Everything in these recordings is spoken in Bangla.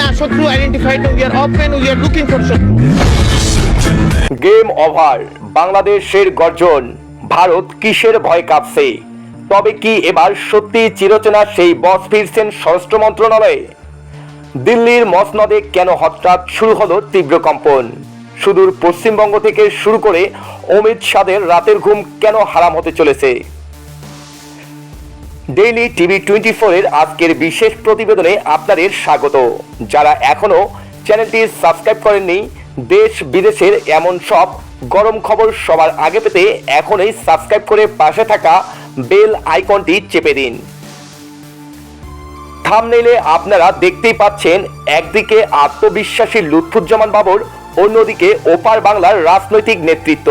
না শত্রু identified, we are open, we are looking for শত্রু। গেম ওভার, বাংলাদেশের গর্জন, ভারত কিসের ভয় কাঁপছে? তবে কি এবার সত্যি চিরচেনা সেই বস ফিরছেন স্বরাষ্ট্র মন্ত্রণালয়ে? দিল্লির মসনদে কেন হঠাৎ শুরু হলো তীব্র কম্পন? সুদূর পশ্চিমবঙ্গ থেকে শুরু করে অমিত শাহের রাতের ঘুম কেন হারাম হতে চলেছে? ডেইলি টিভি 24 এর আজকের বিশেষ প্রতিবেদনে আপনাদের স্বাগত। যারা এখনো চ্যানেলটি সাবস্ক্রাইব করেননি, দেশ বিদেশের এমন সব গরম খবর সবার আগে পেতে এখনই সাবস্ক্রাইব করে পাশে থাকা বেল আইকনটি চেপে দিন। থাম্বনেইলে আপনারা দেখতেই পাচ্ছেন, একদিকে আত্মবিশ্বাসী লুৎফুজ্জামান বাবর, অন্যদিকে ওপার বাংলার রাজনৈতিক নেতৃত্ব।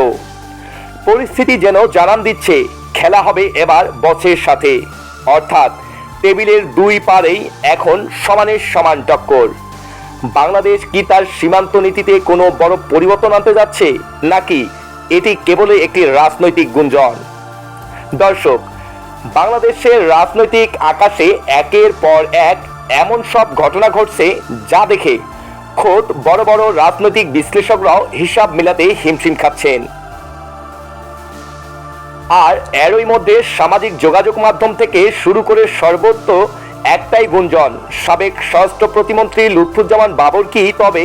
পরিস্থিতি যেন জানান দিচ্ছে খেলা হবে এবার বসের সাথে, অর্থাৎ টেবিলের দুই পারেই এখন সমানের সমান টক্কর। বাংলাদেশ কি তার সীমান্ত নীতিতে কোনো বড় পরিবর্তন আনতে যাচ্ছে, নাকি এটি কেবলই একটি রাজনৈতিক গুঞ্জন? দর্শক, বাংলাদেশের রাজনৈতিক আকাশে একের পর এক এমন সব ঘটনা ঘটছে যা দেখে খোদ বড় বড় রাজনৈতিক বিশ্লেষকরাও হিসাব মেলাতে হিমশিম খাচ্ছেন। আর এরই মধ্যে সামাজিক যোগাযোগ মাধ্যম থেকে শুরু করে সর্বত্র একটাই গুঞ্জন, সাবেক স্বরাষ্ট্র প্রতিমন্ত্রী লুৎফুজ্জামান বাবর কি তবে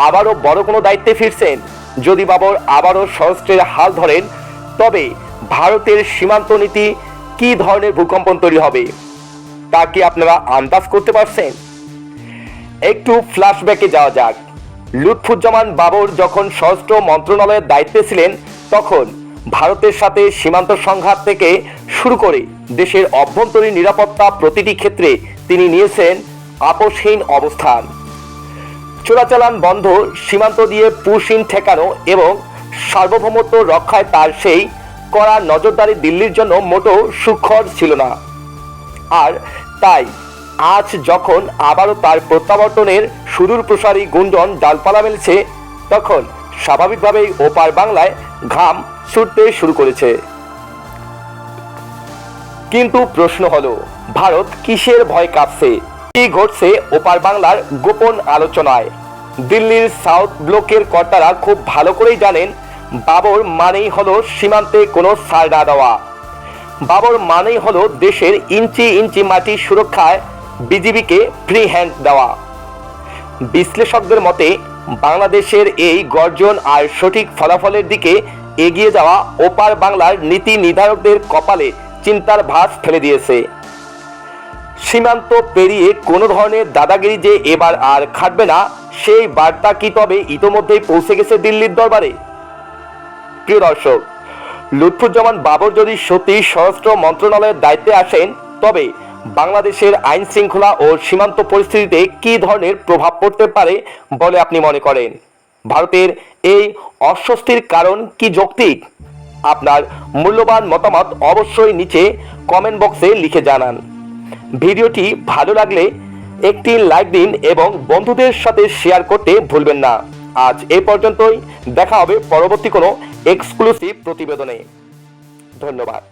আবারও বড় কোনো দায়িত্বে ফিরছেন? যদি বাবর আবারও স্বরাষ্ট্রের হাল ধরেন, তবে ভারতের সীমান্ত নীতি কি ধরনের ভূকম্পন তৈরি হবে তা কি আপনারা আন্দাজ করতে পারছেন? একটু ফ্ল্যাশব্যাকে যাওয়া যাক। লুৎফুজ্জামান বাবর যখন স্বরাষ্ট্র মন্ত্রণালয়ের দায়িত্বে ছিলেন, তখন ভারতের সাথে সীমান্ত সংঘাত থেকে শুরু করে দেশের অভ্যন্তরীণ নিরাপত্তা প্রতিটি ক্ষেত্রে তিনি নিয়েছেন আপোষহীন অবস্থান। চোরাচালান বন্ধ, সীমান্ত দিয়ে পুশিন ঠেকানো এবং সার্বভৌমত্ব রক্ষায় তার সেই কড়া নজরদারি দিল্লির জন্য মোটেও সুখর ছিল না। আর তাই আজ যখন আবারও তার প্রত্যাবর্তনের সুদূর প্রসারী গুঞ্জন ডালপালা মেলছে, তখন স্বাভাবিকভাবেই ওপার বাংলায় ঘাম ছুটতে শুরু করেছে। কিন্তু প্রশ্ন হলো, ভারত কিসের ভয় কাঁপছে? কি ঘটছে ওপার বাংলার গোপন আলোচনায়? দিল্লির সাউথ ব্লকের কর্তারা খুব ভালো করেই জানেন, বাবর মানেই হলো সীমান্তে কোনো ছাড় না দেওয়া। বাবর মানেই হলো দেশের ইঞ্চি ইঞ্চি মাটি সুরক্ষায় বিজিবিকে ফ্রি হ্যান্ড দেওয়া। বিশ্লেষকদের মতে বাংলাদেশের এই গর্জন আর সঠিক ফলাফলের দিকে এগিয়ে যাওয়া ওপার বাংলার নীতি নির্ধারকদের কপালে চিন্তার ভাঁজ ফেলে দিয়েছে। সীমান্ত পেরিয়ে কোনো ধরনের দাদাগিরি যে এবার আর খাটবে না, সেই বার্তা কি তবে ইতোমধ্যেই পৌঁছে গেছে দিল্লির দরবারে? প্রিয় দর্শক, লুৎফুজ্জামান বাবর যদি সত্যি স্বরাষ্ট্র মন্ত্রণালয়ের দায়িত্বে আসেন, তবে বাংলাদেশের আইন শৃঙ্খলা ও সীমান্ত পরিস্থিতিতে কি ধরনের প্রভাব পড়তে পারে বলে আপনি মনে করেন? ভারতের এই অস্বস্তির কারণ কি যৌক্তিক? আপনার মূল্যবান মতামত অবশ্যই নিচে কমেন্ট বক্সে লিখে জানান। ভিডিওটি ভালো লাগলে একটি লাইক দিন এবং বন্ধুদের সাথে শেয়ার করতে ভুলবেন না। আজ এই পর্যন্তই, দেখা হবে পরবর্তী কোনো এক্সক্লুসিভ প্রতিবেদনে। ধন্যবাদ।